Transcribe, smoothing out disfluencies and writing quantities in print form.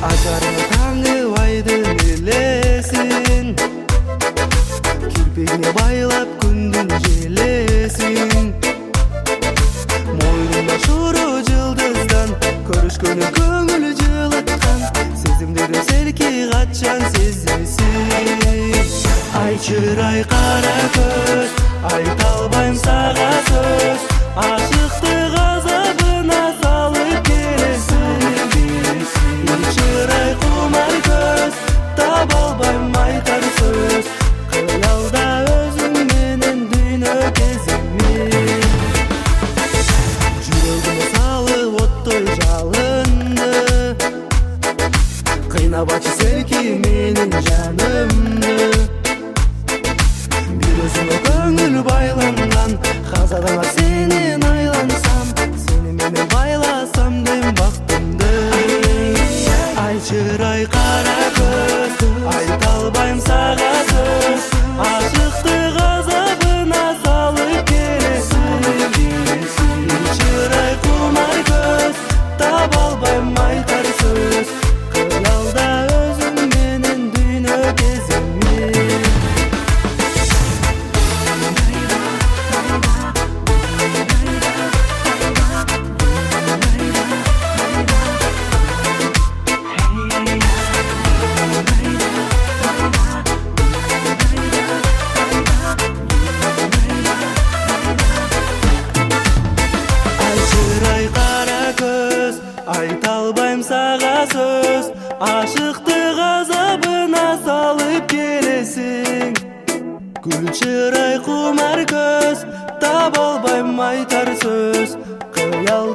Ажарыңа таңып айдын елесін, кірпегіне байлап күндін желесін. Мойнында шұры жылдыздан, көрішкені көңіл жылытқан, сезімдерім селки қатшан сезесін. Ай чырай қара көз, айта албайм саға сөз, ашықтық азабына салып келесің. Чырай құмар көз, таба албайм айтар сөз, қиялда өзің менен дүйнө кеземін. Жүрегіме салып оттой жалынды, қинабачы селки менің жанымды. Bir өзіңе көңіл байланған, қазадаңа сенен айлансам, сені менен байласам дем бақтымды. Ай чырай қара көз, айта албайм саға сөз, ашықтық азабына салып келесің. Чырай құмар көз, таба албайм айтар сөз, қиялда өзің менен дүйнө кеземін. Чырай қара көз, айта албайм саға сөз, ашықтық азабына салып келесің. Гүл чырай құмар көз, таба албайм айтар сөз, қиял